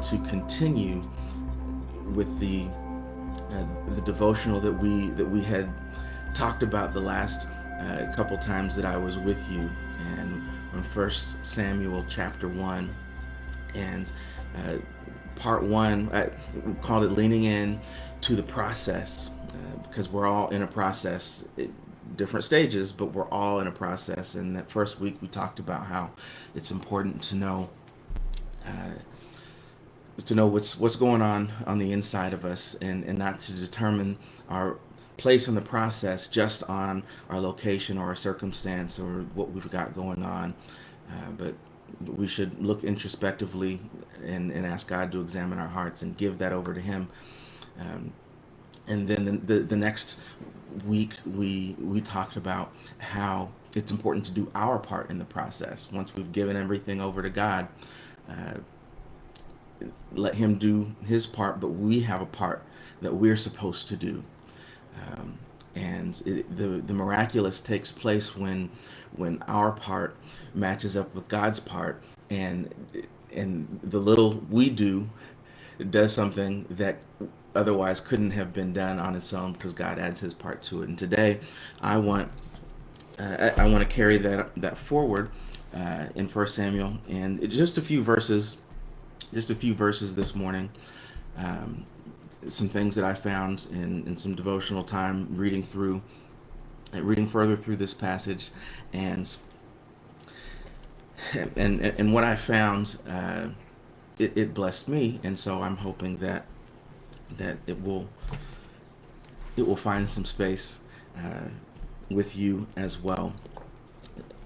to continue with the devotional that we had talked about the last couple times that I was with you, and from First Samuel chapter 1, and uh, part 1 I called it leaning in to the process, because we're all in a process. Different stages, but we're all in a process. And that first week we talked about how it's important uh, to know what's going on the inside of us, and not to determine our place in the process just on our location or our circumstance or what we've got going on, but we should look introspectively and ask God to examine our hearts and give that over to Him. Um, and then the next week we talked about how it's important to do our part in the process. Once we've given everything over to God, uh, let Him do His part, but we have a part that we're supposed to do. Um, and the miraculous takes place when our part matches up with God's part, and the little we do does something that otherwise couldn't have been done on its own, because God adds His part to it. And today, I want I want to carry that forward in First Samuel, and just a few verses this morning. Um, some things that I found in some devotional time reading further through this passage, and and what I found, it blessed me, and so I'm hoping that it will find some space with you as well.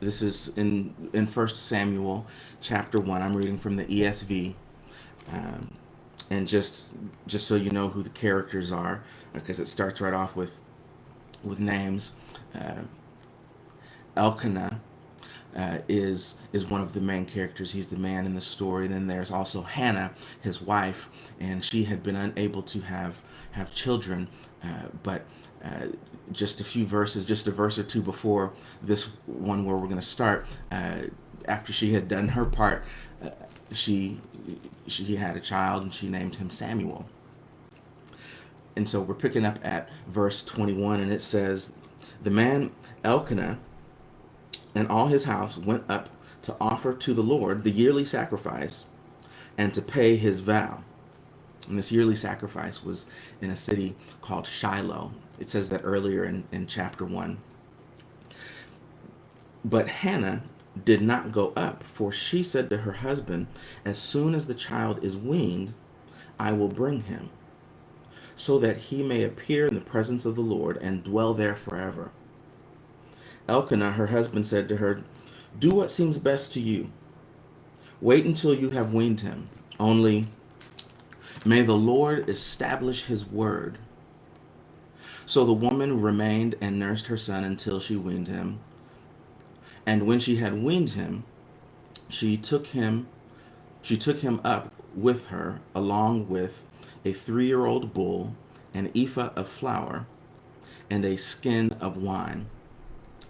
This is in First Samuel chapter 1. I'm reading from the ESV, um, and just so you know who the characters are, because it starts right off with names. Uh, Elkanah is one of the main characters. He's the man in the story. Then there's also Hannah, his wife, and she had been unable to have children, but uh, just a few verses, just a verse or two before this one where we're going to start, after she had done her part, uh, she she had a child and she named him Samuel. And so we're picking up at verse 21, and it says, "The man Elkanah and all his house went up to offer to the Lord the yearly sacrifice and to pay his vow." And this yearly sacrifice was in a city called Shiloh. It says that earlier in chapter 1. But Hannah did not go up, for she said to her husband, "As soon as the child is weaned, I will bring him, so that he may appear in the presence of the Lord and dwell there forever." Elkanah, her husband, said to her, "Do what seems best to you. Wait until you have weaned him. Only may the Lord establish his word." So the woman remained and nursed her son until she weaned him. And when she had weaned him, she took him she took him up with her, along with a 3-year-old bull, an ephah of flour, and a skin of wine.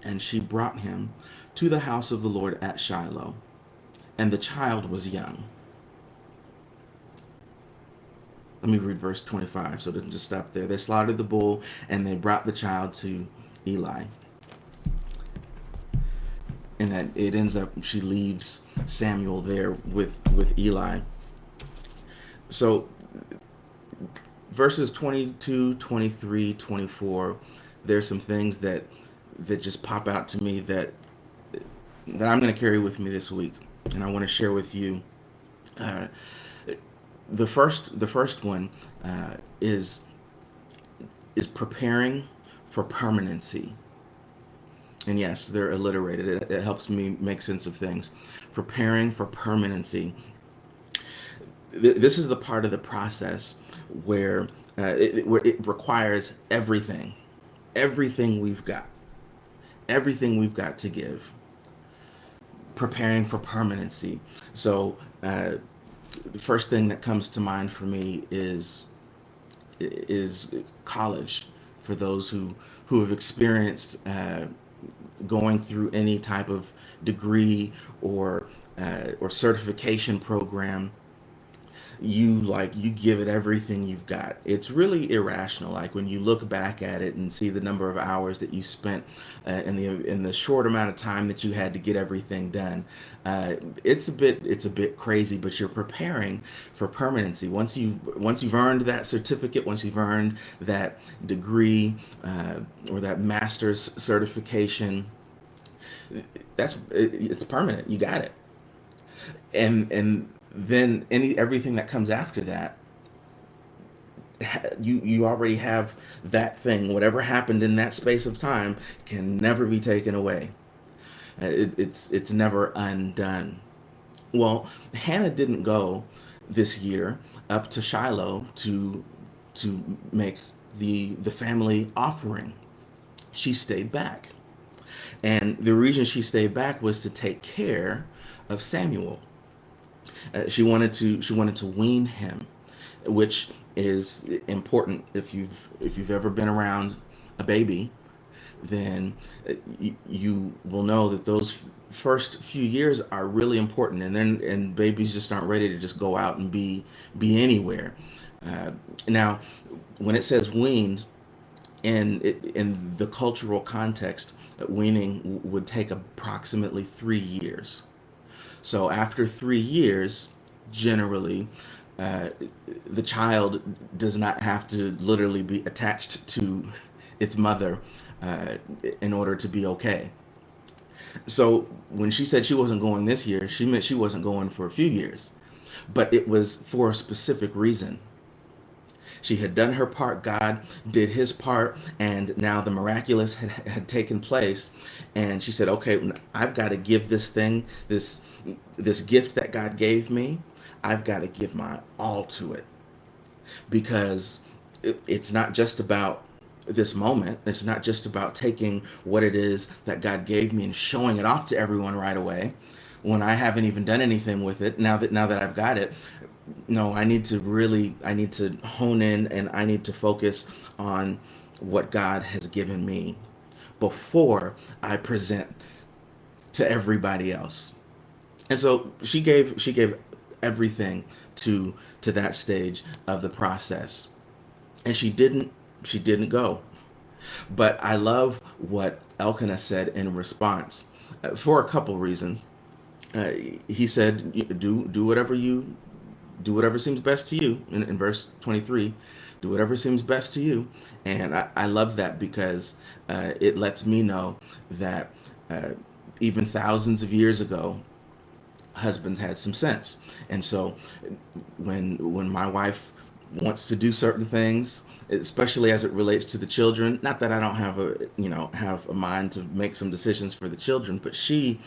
And she brought him to the house of the Lord at Shiloh, and the child was young. Let me read verse 25, so it doesn't just stop there. They slaughtered the bull, and they brought the child to Eli. And that it ends up, she leaves Samuel there with Eli. So verses 22, 23, 24, there's some things that just pop out to me that I'm going to carry with me this week, and I want to share with you. Uh, the first one is preparing for permanency. And yes, they're alliterated. It helps me make sense of things. Preparing for permanency. This is the part of the process where where it requires everything we've got to give. Preparing for permanency. So the first thing that comes to mind for me is college. For those who have experienced going through any type of degree or certification program, you give it everything you've got. It's really irrational. Like when you look back at it and see the number of hours that you spent in the short amount of time that you had to get everything done. It's a bit crazy, but you're preparing for permanency. Once you've earned that certificate, once you've earned that degree or that master's certification, it's permanent. You got it. And then everything that comes after that, you already have that thing. Whatever happened in that space of time can never be taken away. It's never undone. Well, Hannah didn't go this year up to Shiloh to make the family offering. She stayed back. And the reason she stayed back was to take care of Samuel. She wanted to wean him, which is important. If you've ever been around a baby, then you will know that those first few years are really important, and babies just aren't ready to just go out and be anywhere. Now, when it says weaned, in the cultural context, weaning would take approximately 3 years. So after 3 years, generally, uh, the child does not have to literally be attached to its mother uh, in order to be okay. So when she said she wasn't going this year, she meant she wasn't going for a few years, but it was for a specific reason. She had done her part, God did his part, and now the miraculous had taken place. And she said, okay, I've got to give this thing, this gift that God gave me, I've got to give my all to it, because it's not just about this moment. It's not just about taking what it is that God gave me and showing it off to everyone right away when I haven't even done anything with it. Now that I've got it, no, I need to hone in, and I need to focus on what God has given me before I present to everybody else. And so she gave everything to that stage of the process. And she didn't go. But I love what Elkanah said in response, for a couple reasons. Uh, he said, do whatever seems best to you. In verse 23, do whatever seems best to you. And I love that, because it lets me know that uh, even thousands of years ago, husbands had some sense. And so when my wife wants to do certain things, especially as it relates to the children, not that I don't have a mind to make some decisions for the children, but she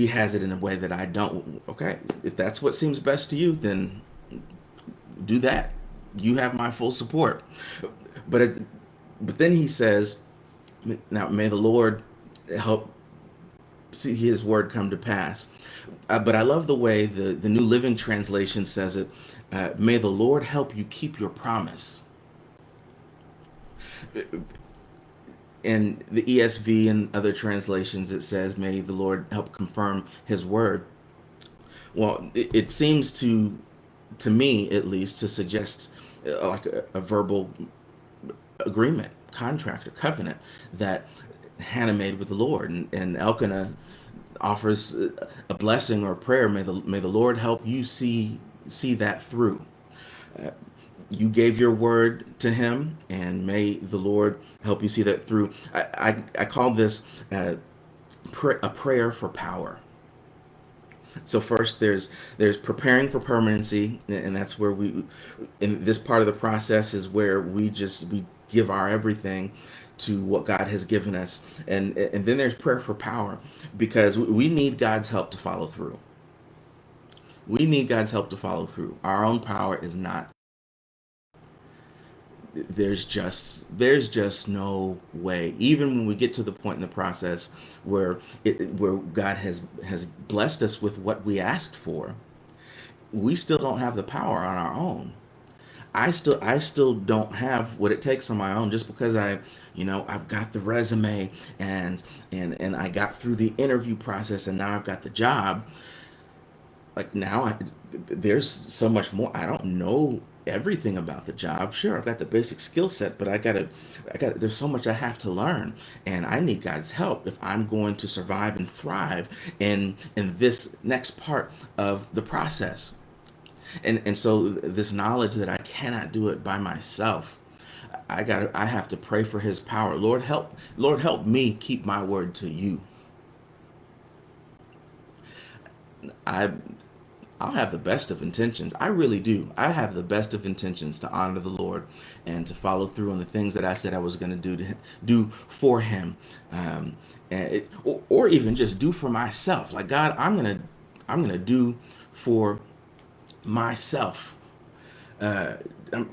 has it in a way that I don't. Okay, if that's what seems best to you, then do that. You have my full support. But but then he says, now may the Lord help see his word come to pass. But I love the way the New Living Translation says it. May the Lord help you keep your promise. In the ESV and other translations, it says, may the Lord help confirm his word. Well, it seems to me at least to suggest like a verbal agreement, contract, or covenant that Hannah made with the Lord, and Elkanah offers a blessing or a prayer. May the Lord help you see that through. Uh, you gave your word to him, and may the Lord help you see that through. I call this a prayer for power. So first, there's preparing for permanency, and that's where in this part of the process is where we give our everything to what God has given us, and then there's prayer for power, because we need God's help to follow through. We need God's help to follow through. Our own power is not. There's just no way. Even when we get to the point in the process where God has blessed us with what we asked for, we still don't have the power on our own. I still don't have what it takes on my own. Just because I've got the resume, and I got through the interview process, and now I've got the job, like now there's so much more. I don't know everything about the job. Sure, I've got the basic skill set, but there's so much I have to learn, and I need God's help if I'm going to survive and thrive in this next part of the process. And so this knowledge that I cannot do it by myself, I have to pray for his power. Lord help me keep my word to you. I I'll have the best of intentions. I really do. I have the best of intentions to honor the Lord and to follow through on the things that I said I was going to do for Him, or even just do for myself. Like God, I'm gonna do for myself. I'm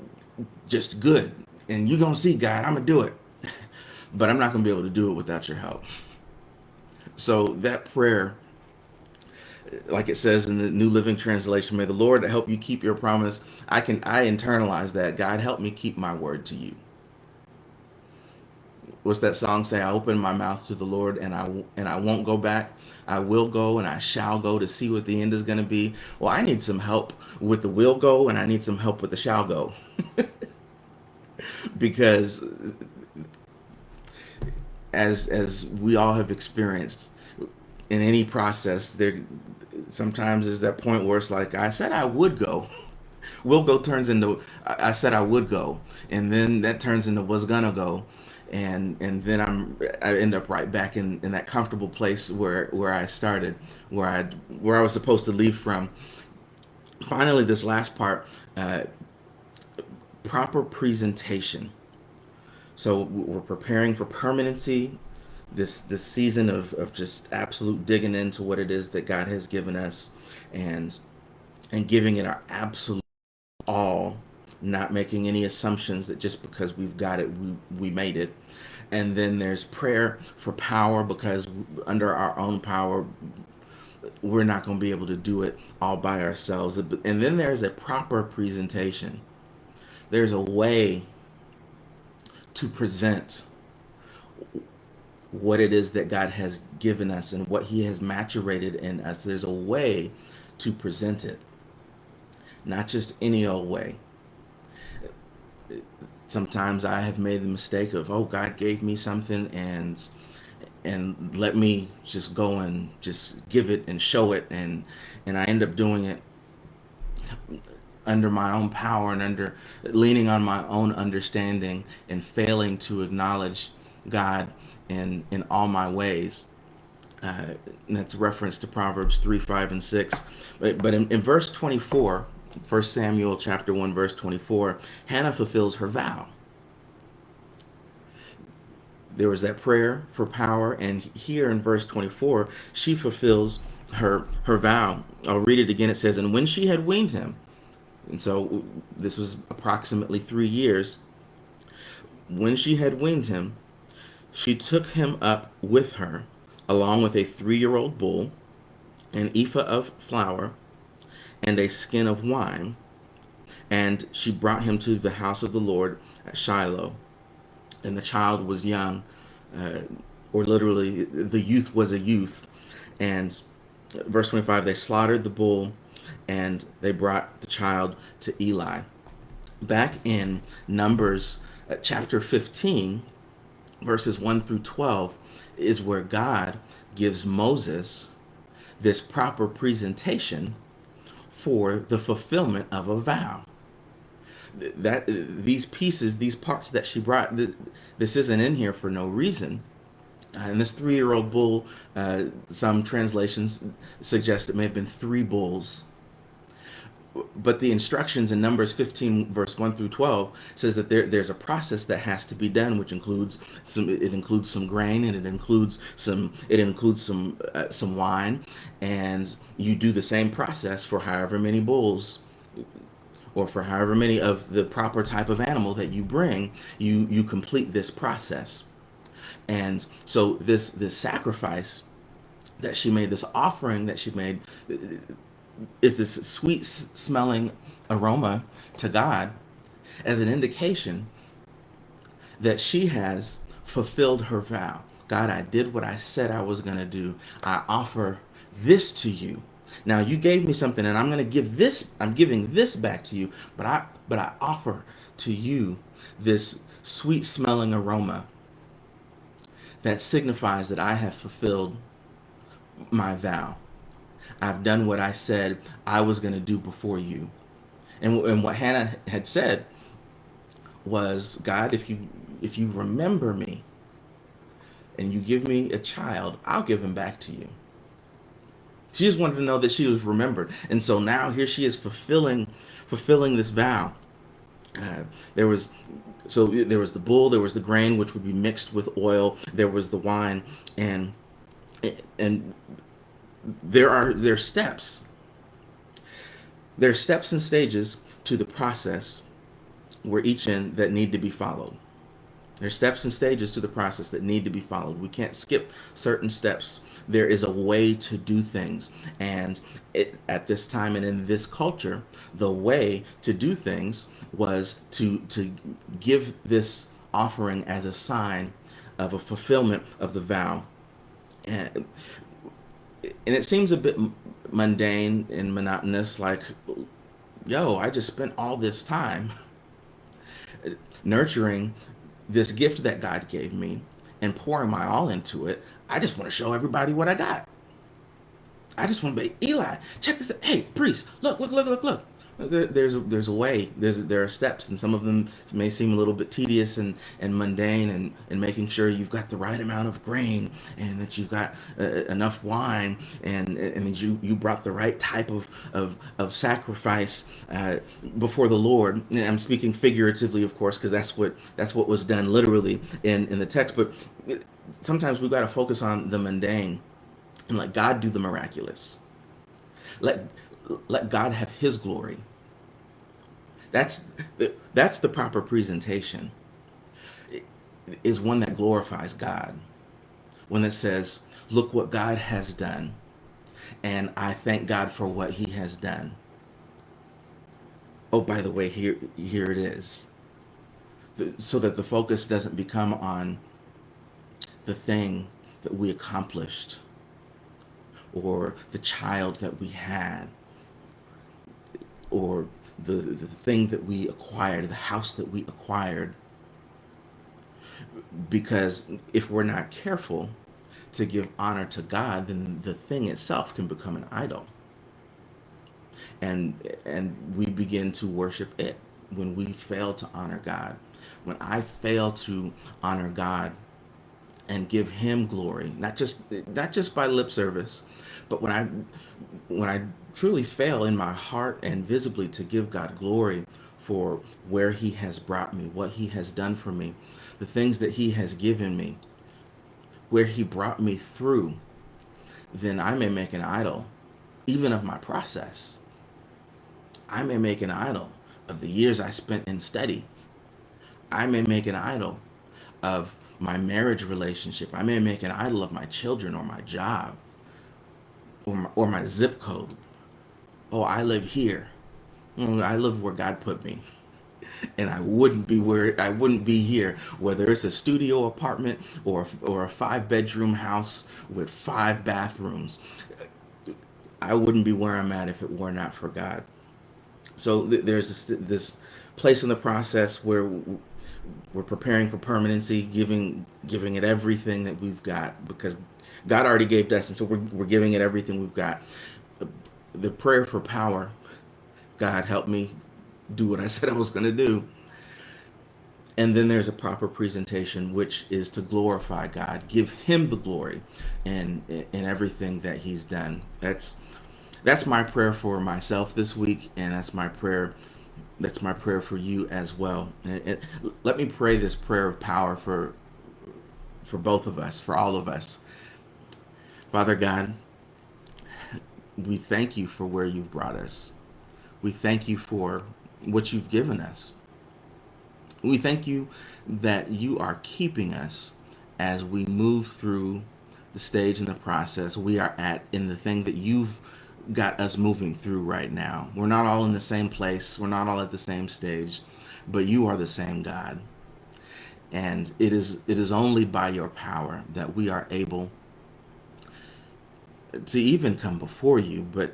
just good, and you're gonna see, God, I'm gonna do it. But I'm not gonna be able to do it without your help. So that prayer, like it says in the New Living Translation, may the Lord help you keep your promise. I internalize that. God, help me keep my word to you. What's that song say? I open my mouth to the Lord, and I won't go back. I will go and I shall go to see what the end is going to be. Well, I need some help with the will go, and I need some help with the shall go. Because as we all have experienced in any process, there sometimes is that point where it's like, I said I would go. Will go turns into I said I would go, and then that turns into was gonna go, and then I end up right back in that comfortable place where I started, where I was supposed to leave from. Finally, this last part, uh, proper presentation. So we're preparing for permanency, this season of just absolute digging into what it is that God has given us, and giving it our absolute all, not making any assumptions that just because we've got it, we made it. And then there's prayer for power, because under our own power, we're not going to be able to do it all by ourselves. And then there's a proper presentation. There's a way to present what it is that God has given us and what He has maturated in us. There's a way to present it, not just any old way. Sometimes I have made the mistake of, oh, God gave me something, and let me just go and just give it and show it, and I end up doing it under my own power and under leaning on my own understanding, and failing to acknowledge God in all my ways. And that's reference to Proverbs 3, 5, and 6. But in verse 24, 1 Samuel chapter 1, verse 24, Hannah fulfills her vow. There was that prayer for power, and here in verse 24, she fulfills her vow. I'll read it again. It says, and when she had weaned him, and so this was approximately 3 years, when she had weaned him, she took him up with her, along with a 3-year-old bull, an ephah of flour, and a skin of wine, and she brought him to the house of the Lord at Shiloh. And the child was young, uh, or literally, the youth was a youth. And verse 25, they slaughtered the bull, and they brought the child to Eli. Back in Numbers chapter 15, verses 1 through 12, is where God gives Moses this proper presentation for the fulfillment of a vow. That these pieces, these parts that she brought, this isn't in here for no reason. And this 3-year-old bull, some translations suggest it may have been 3 bulls. But the instructions in Numbers 15, verse 1 through 12, says that there's a process that has to be done, which includes some grain, and it includes some wine, and you do the same process for however many bulls, or for however many of the proper type of animal that you bring. You complete this process. And so this sacrifice that she made, this offering that she made, is this sweet smelling aroma to God, as an indication that she has fulfilled her vow. God, I did what I said I was going to do. I offer this to you. Now you gave me something, and I'm going to give this. I'm giving this back to you, but I offer to you this sweet smelling aroma that signifies that I have fulfilled my vow. I've done what I said I was going to do before you. And what Hannah had said was, God, if you remember me and you give me a child, I'll give him back to you. She just wanted to know that she was remembered, and so now here she is fulfilling this vow. Uh, there was there was the bull, there was the grain, which would be mixed with oil. There was the wine, and and there are steps. There are steps and stages to the process where each in that need to be followed. There's steps and stages to the process that need to be followed. We can't skip certain steps. There is a way to do things. And at this time and in this culture, the way to do things was to give this offering as a sign of a fulfillment of the vow. And, and it seems a bit mundane and monotonous, like, yo, I just spent all this time nurturing this gift that God gave me and pouring my all into it. I just want to show everybody what I got. I just want to be Eli. Check this out. Hey, priest, look, look, look, look, look. There's a way. There are steps, and some of them may seem a little bit tedious and mundane, and making sure you've got the right amount of grain and that you've got enough wine and that you brought the right type of sacrifice before the Lord. And I'm speaking figuratively, of course, because that's what was done literally in the text. But sometimes we've got to focus on the mundane and let God do the miraculous. Let let God have His glory. That's that's the proper presentation. Is one that glorifies God, one that says, "Look what God has done, and I thank God for what He has done." Oh, by the way, here it is, so that the focus doesn't become on the thing that we accomplished or the child that we had or the thing that we acquired, the house that we acquired. Because if we're not careful to give honor to God, then the thing itself can become an idol. And we begin to worship it when we fail to honor God. When I fail to honor God and give Him glory, not just by lip service, but when I truly fail in my heart and visibly to give God glory for where He has brought me, what He has done for me, the things that He has given me, where He brought me through, then I may make an idol even of my process. I may make an idol of the years I spent in study. I may make an idol of my marriage relationship. I may make an idol of my children or my job or my zip code. Oh, I live here. I live where God put me. And I wouldn't be here, whether it's a studio apartment or a 5 bedroom house with 5 bathrooms. I wouldn't be where I'm at if it were not for God. So there's this place in the process where we're preparing for permanency, giving it everything that we've got, because God already gave us, and so we're giving it everything we've got. The prayer for power: God, help me do what I said I was going to do. And then there's a proper presentation, which is to glorify God, give Him the glory in everything that He's done. That's my prayer for myself this week, and that's my prayer. That's my prayer for you as well. And let me pray this prayer of power for both of us, for all of us. Father God, we thank you for where you've brought us. We thank you for what you've given us. We thank you that you are keeping us as we move through the stage and the process we are at in the thing that you've got us moving through right now. We're not all in the same place. We're not all at the same stage, but you are the same God. And it is only by your power that we are able to even come before you, but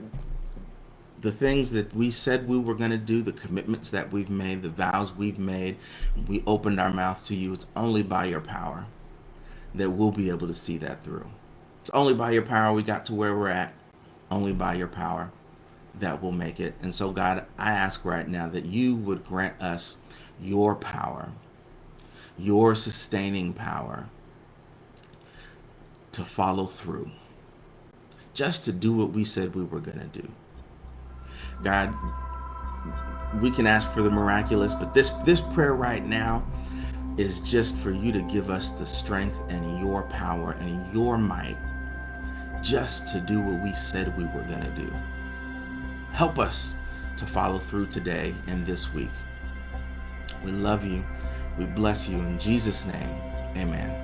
the things that we said we were going to do, the commitments that we've made, the vows we've made, we opened our mouth to you. It's only by your power that we'll be able to see that through. It's only by your power we got to where we're at. Only by your power that will make it. And so, God, I ask right now that you would grant us your power, your sustaining power to follow through, just to do what we said we were going to do. God, we can ask for the miraculous, but this prayer right now is just for you to give us the strength and your power and your might just to do what we said we were going to do. Help us to follow through today and this week. We love you. We bless you in Jesus' name. Amen.